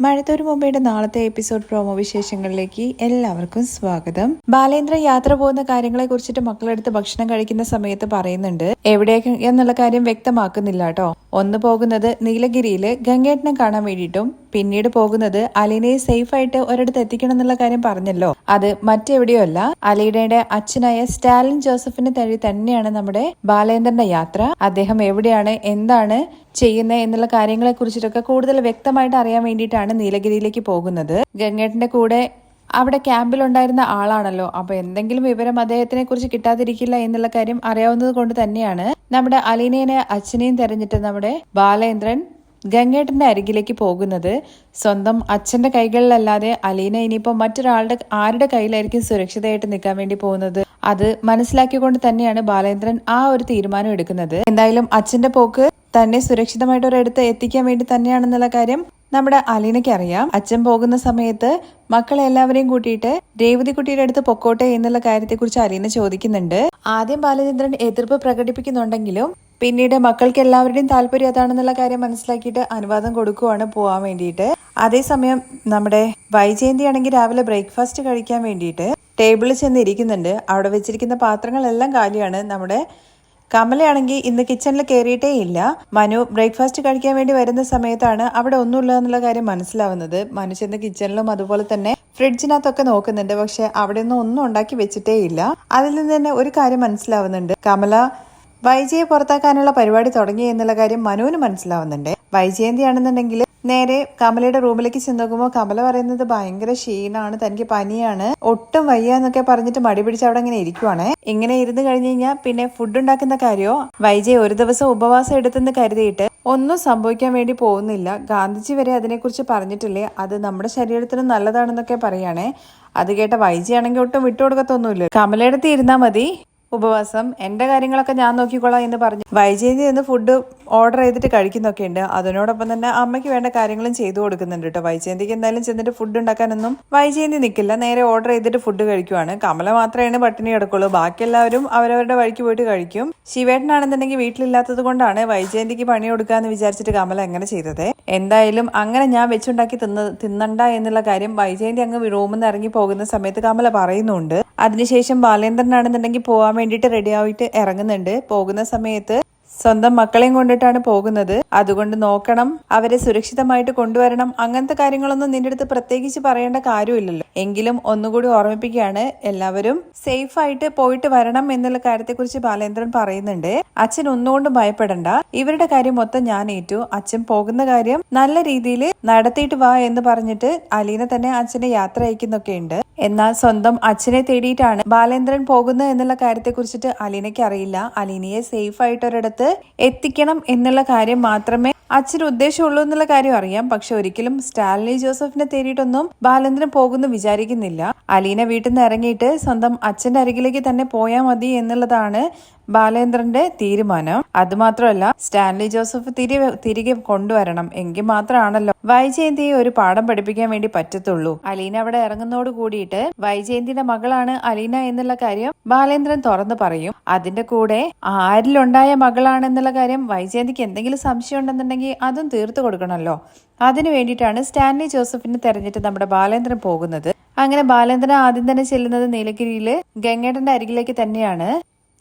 മഴത്തോരു മുമ്പയുടെ നാളത്തെ episode promo വിശേഷങ്ങളിലേക്ക് എല്ലാവർക്കും സ്വാഗതം. ബാലേന്ദ്രൻ യാത്ര പോകുന്ന കാര്യങ്ങളെ കുറിച്ചിട്ട് മക്കളെടുത്ത് ഭക്ഷണം കഴിക്കുന്ന സമയത്ത് പറയുന്നുണ്ട്. എവിടേക്ക് എന്നുള്ള കാര്യം വ്യക്തമാക്കുന്നില്ല കേട്ടോ. ഒന്ന് പോകുന്നത് നീലഗിരിയില് ഗംഗേട്ടനെ കാണാൻ വേണ്ടിയിട്ടും പിന്നീട് പോകുന്നത് അലീനയെ സേഫ് ആയിട്ട് ഒരിടത്ത് എത്തിക്കണം എന്നുള്ള കാര്യം പറഞ്ഞല്ലോ. അത് മറ്റെവിടെയോ അല്ല, അലീനയുടെ അച്ഛനായ സ്റ്റാലിൻ ജോസഫിന് തന്നെയാണ് നമ്മുടെ ബാലേന്ദ്രന്റെ യാത്ര. അദ്ദേഹം എവിടെയാണ്, എന്താണ് ചെയ്യുന്നത് എന്നുള്ള കാര്യങ്ങളെ കുറിച്ചിട്ടൊക്കെ കൂടുതൽ വ്യക്തമായിട്ട് അറിയാൻ വേണ്ടിയിട്ടാണ് നീലഗിരിയിലേക്ക് പോകുന്നത്. ഗംഗേട്ടന്റെ കൂടെ അവിടെ ക്യാമ്പിലുണ്ടായിരുന്ന ആളാണല്ലോ, അപ്പൊ എന്തെങ്കിലും വിവരം അദ്ദേഹത്തിനെ കുറിച്ച് കിട്ടാതിരിക്കില്ല എന്നുള്ള കാര്യം അറിയാവുന്നത് കൊണ്ട് തന്നെയാണ് നമ്മുടെ അലീനയെ അച്ഛനെയും തെരഞ്ഞിട്ട് നമ്മുടെ ബാലേന്ദ്രൻ ഗംഗേട്ടന്റെ അരികിലേക്ക് പോകുന്നത്. സ്വന്തം അച്ഛന്റെ കൈകളിലല്ലാതെ അലീന ഇനിയിപ്പോ ആരുടെ കയ്യിലായിരിക്കും സുരക്ഷിതമായിട്ട് നിൽക്കാൻ വേണ്ടി പോകുന്നത്? അത് മനസ്സിലാക്കിക്കൊണ്ട് തന്നെയാണ് ബാലേന്ദ്രൻ ആ ഒരു തീരുമാനം എടുക്കുന്നത്. എന്തായാലും അച്ഛന്റെ പോക്ക് തന്നെ സുരക്ഷിതമായിട്ട് ഒരിടത്ത് എത്തിക്കാൻ വേണ്ടി തന്നെയാണെന്നുള്ള കാര്യം നമ്മുടെ അലീനയ്ക്ക് അറിയാം. അച്ഛൻ പോകുന്ന സമയത്ത് മക്കളെ എല്ലാവരെയും കൂട്ടിയിട്ട് രേവതി കുട്ടിയുടെ അടുത്ത് പൊക്കോട്ടെ എന്നുള്ള കാര്യത്തെക്കുറിച്ച് അലീന ചോദിക്കുന്നുണ്ട്. ആദ്യം ബാലചന്ദ്രൻ എതിർപ്പ് പ്രകടിപ്പിക്കുന്നുണ്ടെങ്കിലും പിന്നീട് മക്കൾക്ക് എല്ലാവരുടെയും താല്പര്യം അതാണെന്നുള്ള കാര്യം മനസ്സിലാക്കിയിട്ട് അനുവാദം കൊടുക്കുവാണ് പോവാൻ വേണ്ടിയിട്ട്. അതേസമയം നമ്മുടെ വൈജയന്തി ആണെങ്കിൽ രാവിലെ ബ്രേക്ക്ഫാസ്റ്റ് കഴിക്കാൻ വേണ്ടിയിട്ട് ടേബിളിൽ ചെന്ന് ഇരിക്കുന്നുണ്ട്. അവിടെ വെച്ചിരിക്കുന്ന പാത്രങ്ങളെല്ലാം കാലിയാണ്. നമ്മുടെ കമലയാണെങ്കിൽ ഇന്ന് കിച്ചണിൽ കയറിയിട്ടേ ഇല്ല. മനു ബ്രേക്ക്ഫാസ്റ്റ് കഴിക്കാൻ വേണ്ടി വരുന്ന സമയത്താണ് അവിടെ ഒന്നുമില്ല എന്നുള്ള കാര്യം മനസ്സിലാവുന്നത്. മനു ചെന്ന് കിച്ചണിലും അതുപോലെ തന്നെ ഫ്രിഡ്ജിനകത്തൊക്കെ നോക്കുന്നുണ്ട്. പക്ഷെ അവിടെ ഒന്നും ഉണ്ടാക്കി വെച്ചിട്ടേ ഇല്ല. അതിൽ നിന്ന് തന്നെ ഒരു കാര്യം മനസ്സിലാവുന്നുണ്ട്, കമല വൈജയെ പുറത്താക്കാനുള്ള പരിപാടി തുടങ്ങി എന്നുള്ള കാര്യം മനുവിന് മനസ്സിലാവുന്നുണ്ട്. വൈജയന്തി ആണെന്നുണ്ടെങ്കിൽ നേരെ കമലയുടെ റൂമിലേക്ക് ചെന്ന് നോക്കുമ്പോൾ കമല പറയുന്നത് ഭയങ്കര ക്ഷീണാണ്, തനിക്ക് പനിയാണ്, ഒട്ടും വയ്യ എന്നൊക്കെ പറഞ്ഞിട്ട് മടി പിടിച്ച് അവിടെ ഇങ്ങനെ ഇരിക്കുവാണ്. ഇങ്ങനെ ഇരുന്ന് കഴിഞ്ഞ് കഴിഞ്ഞാൽ പിന്നെ ഫുഡ് ഉണ്ടാക്കുന്ന കാര്യമോ വൈജയ് ഒരു ദിവസം ഉപവാസം എടുത്തെന്ന് കരുതിയിട്ട് ഒന്നും സംഭവിക്കാൻ വേണ്ടി പോകുന്നില്ല. ഗാന്ധിജി വരെ അതിനെക്കുറിച്ച് പറഞ്ഞിട്ടില്ലേ, അത് നമ്മുടെ ശരീരത്തിന് നല്ലതാണെന്നൊക്കെ പറയാണേ. അത് കേട്ട വൈജയ് ആണെങ്കിൽ ഒട്ടും വിട്ടുകൊടുക്കത്തൊന്നുമില്ല. കമലയുടെ അടുത്ത് ഇരുന്നാൽ മതി, ഉപവാസം എന്റെ കാര്യങ്ങളൊക്കെ ഞാൻ നോക്കിക്കോളാം എന്ന് പറഞ്ഞു വൈജയന്തി നിന്ന് ഫുഡ് ഓർഡർ ചെയ്തിട്ട് കഴിക്കുന്നൊക്കെ ഉണ്ട്. അതിനോടൊപ്പം തന്നെ അമ്മയ്ക്ക് വേണ്ട കാര്യങ്ങളും ചെയ്തു കൊടുക്കുന്നുണ്ട് കേട്ടോ. വൈജയന്തിക്ക് എന്തായാലും ചെന്നിട്ട് ഫുഡ് ഉണ്ടാക്കാനൊന്നും വൈജയന്തി നിൽക്കില്ല, നേരെ ഓർഡർ ചെയ്തിട്ട് ഫുഡ് കഴിക്കുവാണ്. കമല മാത്രമേ പട്ടിണി കിടക്കുള്ളൂ, ബാക്കി എല്ലാവരും അവരവരുടെ വഴിക്ക് പോയിട്ട് കഴിക്കും. ശിവേട്ടനാണെന്നുണ്ടെങ്കിൽ വീട്ടിലില്ലാത്തത് കൊണ്ടാണ് വൈജയന്തിക്ക് പണി കൊടുക്കാന്ന് വിചാരിച്ചിട്ട് കമല എങ്ങനെ ചെയ്തത്. എന്തായാലും അങ്ങനെ ഞാൻ വെച്ചുണ്ടാക്കി തിന്നണ്ട എന്നുള്ള കാര്യം വൈജയന്തി അങ്ങ് റൂമിൽ നിന്ന് ഇറങ്ങി പോകുന്ന സമയത്ത് കമല പറയുന്നുണ്ട്. അതിനുശേഷം ബാലേന്ദ്രനാണെന്നുണ്ടെങ്കിൽ പോവാൻ വേണ്ടിയിട്ട് റെഡി ആയിട്ട് ഇറങ്ങുന്നുണ്ട്. പോകുന്ന സമയത്ത് സ്വന്തം മക്കളെയും കൊണ്ടിട്ടാണ് പോകുന്നത്. അതുകൊണ്ട് നോക്കണം, അവരെ സുരക്ഷിതമായിട്ട് കൊണ്ടുവരണം, അങ്ങനത്തെ കാര്യങ്ങളൊന്നും നിന്റെ അടുത്ത് പ്രത്യേകിച്ച് പറയേണ്ട കാര്യമില്ലല്ലോ. എങ്കിലും ഒന്നുകൂടി ഓർമ്മിപ്പിക്കുകയാണ്, എല്ലാവരും സേഫ് ആയിട്ട് പോയിട്ട് വരണം എന്നുള്ള കാര്യത്തെക്കുറിച്ച് ബാലേന്ദ്രൻ പറയുന്നുണ്ട്. അച്ഛൻ ഒന്നുകൊണ്ടും ഭയപ്പെടണ്ട, ഇവരുടെ കാര്യം മൊത്തം ഞാൻ ഏറ്റു, അച്ഛൻ പോകുന്ന കാര്യം നല്ല രീതിയിൽ നടത്തിയിട്ട് വാ എന്ന് പറഞ്ഞിട്ട് അലീന തന്നെ അച്ഛനെ യാത്ര അയക്കുന്നൊക്കെ ഉണ്ട്. എന്നാൽ സ്വന്തം അച്ഛനെ തേടിയിട്ടാണ് ബാലേന്ദ്രൻ പോകുന്നത് എന്നുള്ള കാര്യത്തെ കുറിച്ചിട്ട് അലീനയ്ക്ക് അറിയില്ല. അലീനയെ സേഫ് ആയിട്ട് ഒരിടത്ത് എത്തിക്കണം എന്നുള്ള കാര്യം മാത്രമേ അച്ഛന് ഉദ്ദേശമുള്ളൂ എന്നുള്ള കാര്യം അറിയാം. പക്ഷെ ഒരിക്കലും സ്റ്റാലിനി ജോസഫിനെ തേടിയിട്ടൊന്നും ബാലേന്ദ്രൻ പോകുന്നു വിചാരിക്കുന്നില്ല. അലീന വീട്ടിൽ നിന്ന് ഇറങ്ങിയിട്ട് സ്വന്തം അച്ഛന്റെ അരികിലേക്ക് തന്നെ പോയാൽ മതി എന്നുള്ളതാണ് ബാലേന്ദ്രന്റെ തീരുമാനം. അതുമാത്രമല്ല, സ്റ്റാൻലി ജോസഫ് തിരികെ കൊണ്ടുവരണം, എങ്കിൽ മാത്രമാണല്ലോ വൈജയന്തിയെ ഒരു പാഠം പഠിപ്പിക്കാൻ വേണ്ടി പറ്റത്തുള്ളൂ. അലീന അവിടെ ഇറങ്ങുന്നതോട് കൂടിയിട്ട് വൈജയന്തിയുടെ മകളാണ് അലീന എന്നുള്ള കാര്യം ബാലേന്ദ്രൻ തുറന്നു പറയും. അതിന്റെ കൂടെ ആരിലുണ്ടായ മകളാണെന്നുള്ള കാര്യം വൈജയന്തിക്ക് എന്തെങ്കിലും സംശയം ഉണ്ടെന്നുണ്ടെങ്കിൽ അതും തീർത്തു കൊടുക്കണമല്ലോ. അതിനു വേണ്ടിയിട്ടാണ് സ്റ്റാൻലി ജോസഫിനെ തെരഞ്ഞിട്ട് നമ്മുടെ ബാലേന്ദ്രൻ പോകുന്നത്. അങ്ങനെ ബാലേന്ദ്രൻ ആദ്യം തന്നെ ചെല്ലുന്നത് നീലഗിരിയില് ഗംഗേട്ടന്റെ അരികിലേക്ക് തന്നെയാണ്.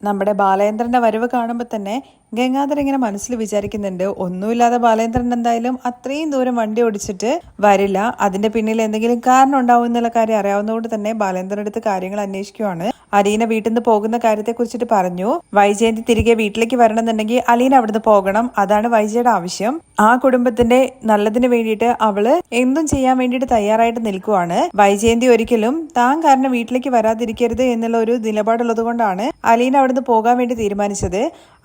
നമ്മുടെ ബാലേന്ദ്രന്റെ വരവ് കാണുമ്പോൾ തന്നെ ഗംഗാധരൻ ഇങ്ങനെ മനസ്സിൽ വിചാരിക്കുന്നുണ്ട്, ഒന്നുമില്ലാതെ ബാലേന്ദ്രൻ എന്തായാലും അത്രയും ദൂരം വണ്ടി ഓടിച്ചിട്ട് വരില്ല, അതിന്റെ പിന്നിൽ എന്തെങ്കിലും കാരണം ഉണ്ടാവും എന്നുള്ള കാര്യം അറിയാവുന്നതുകൊണ്ട് തന്നെ ബാലേന്ദ്രന്റെ അടുത്ത് കാര്യങ്ങൾ അന്വേഷിക്കുവാണ്. അലീന വീട്ടിൽ നിന്ന് പോകുന്ന കാര്യത്തെ കുറിച്ചിട്ട് പറഞ്ഞു. വൈജയന്തി തിരികെ വീട്ടിലേക്ക് വരണമെന്നുണ്ടെങ്കിൽ അലീന അവിടുന്ന് പോകണം, അതാണ് വൈജയുടെ ആവശ്യം. ആ കുടുംബത്തിന്റെ നല്ലതിന് വേണ്ടിയിട്ട് അവള് എന്തും ചെയ്യാൻ വേണ്ടിയിട്ട് തയ്യാറായിട്ട് നിൽക്കുവാണ്. വൈജയന്തി ഒരിക്കലും താൻ കാരണം വീട്ടിലേക്ക് വരാതിരിക്കരുത് എന്നുള്ള ഒരു നിലപാടുള്ളത് കൊണ്ടാണ് അലീന അവിടുന്ന് പോകാൻ വേണ്ടി തീരുമാനിച്ചത്.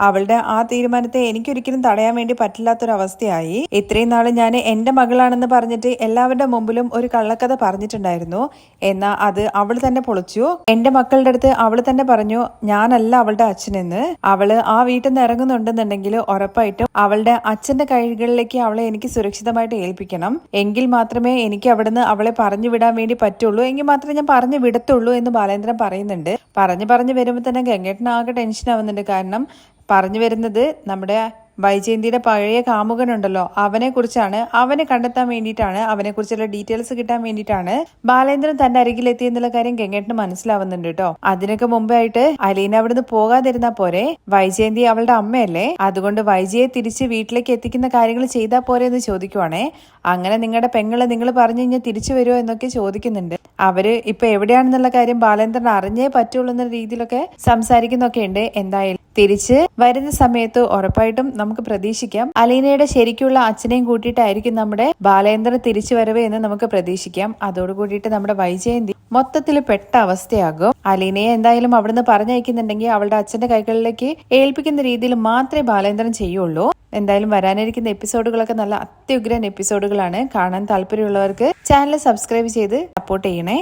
അവളുടെ ആ തീരുമാനത്തെ എനിക്കൊരിക്കലും തടയാൻ വേണ്ടി പറ്റില്ലാത്തൊരവസ്ഥയായി. ഇത്രയും നാള് ഞാൻ എന്റെ മകളാണെന്ന് പറഞ്ഞിട്ട് എല്ലാവരുടെ മുമ്പിലും ഒരു കള്ളക്കഥ പറഞ്ഞിട്ടുണ്ടായിരുന്നു. എന്നാൽ അത് അവൾ തന്നെ പൊളിച്ചു. എന്റെ മക്കളുടെ അടുത്ത് അവൾ തന്നെ പറഞ്ഞു ഞാനല്ല അവളുടെ അച്ഛനെന്ന്. അവള് ആ വീട്ടിൽ നിന്ന് ഇറങ്ങുന്നുണ്ടെന്നുണ്ടെങ്കിൽ ഉറപ്പായിട്ടും അവളുടെ അച്ഛന്റെ കൈകളിലേക്ക് അവളെ എനിക്ക് സുരക്ഷിതമായിട്ട് ഏൽപ്പിക്കണം, എങ്കിൽ മാത്രമേ എനിക്ക് അവിടുന്ന് അവളെ പറഞ്ഞു വിടാൻ വേണ്ടി പറ്റുള്ളൂ, എങ്കിൽ മാത്രമേ ഞാൻ പറഞ്ഞു വിടത്തുള്ളൂ എന്ന് ബാലേന്ദ്രൻ പറയുന്നുണ്ട്. പറഞ്ഞു വരുമ്പോൾ തന്നെ ഗംഗേട്ടൻ ആകെ ടെൻഷൻ ആവുന്നുണ്ട്. കാരണം പറഞ്ഞു വരുന്നത് നമ്മുടെ വൈജയന്തിയുടെ പഴയ കാമുകനുണ്ടല്ലോ അവനെ കുറിച്ചാണ്, അവനെ കണ്ടെത്താൻ വേണ്ടിയിട്ടാണ്, അവനെ കുറിച്ചുള്ള ഡീറ്റെയിൽസ് കിട്ടാൻ വേണ്ടിയിട്ടാണ് ബാലേന്ദ്രൻ തന്റെ അരികിലെത്തി എന്നുള്ള കാര്യം ഗംഗേട്ടന് മനസ്സിലാവുന്നുണ്ട് കേട്ടോ. അതിനൊക്കെ മുമ്പായിട്ട് അലീന അവിടുന്ന് പോകാതിരുന്നാ പോരെ, വൈജയന്തി അവളുടെ അമ്മയല്ലേ, അതുകൊണ്ട് വൈജയെ തിരിച്ച് വീട്ടിലേക്ക് എത്തിക്കുന്ന കാര്യങ്ങൾ ചെയ്താൽ പോരെ എന്ന് ചോദിക്കുവാണേ. അങ്ങനെ നിങ്ങളുടെ പെങ്ങള് നിങ്ങൾ പറഞ്ഞു കഴിഞ്ഞാൽ തിരിച്ചു വരുമോ എന്നൊക്കെ ചോദിക്കുന്നുണ്ട്. അവര് ഇപ്പൊ എവിടെയാണെന്നുള്ള കാര്യം ബാലേന്ദ്രൻ അറിഞ്ഞേ പറ്റുള്ളൂ എന്ന രീതിയിലൊക്കെ സംസാരിക്കുന്നൊക്കെ ഉണ്ട്. എന്തായാലും തിരിച്ച് വരുന്ന സമയത്ത് ഉറപ്പായിട്ടും നമുക്ക് പ്രതീക്ഷിക്കാം അലീനയുടെ ശരിക്കുള്ള അച്ഛനെയും കൂട്ടിയിട്ടായിരിക്കും നമ്മുടെ ബാലേന്ദ്രൻ തിരിച്ചു വരവ് എന്ന് നമുക്ക് പ്രതീക്ഷിക്കാം. അതോടുകൂടിയിട്ട് നമ്മുടെ വൈജയന്തി മൊത്തത്തിൽ പെട്ട അവസ്ഥയാകും. അലീനയെ എന്തായാലും അവിടുന്ന് പറഞ്ഞയക്കുന്നുണ്ടെങ്കിൽ അവളുടെ അച്ഛന്റെ കൈകളിലേക്ക് ഏൽപ്പിക്കുന്ന രീതിയിൽ മാത്രമേ ബാലേന്ദ്രൻ ചെയ്യുള്ളൂ. എന്തായാലും വരാനിരിക്കുന്ന എപ്പിസോഡുകളൊക്കെ നല്ല അത്യുഗ്രൻ എപ്പിസോഡുകളാണ്. കാണാൻ താല്പര്യമുള്ളവർക്ക് ചാനൽ സബ്സ്ക്രൈബ് ചെയ്ത് സപ്പോർട്ട് ചെയ്യണേ.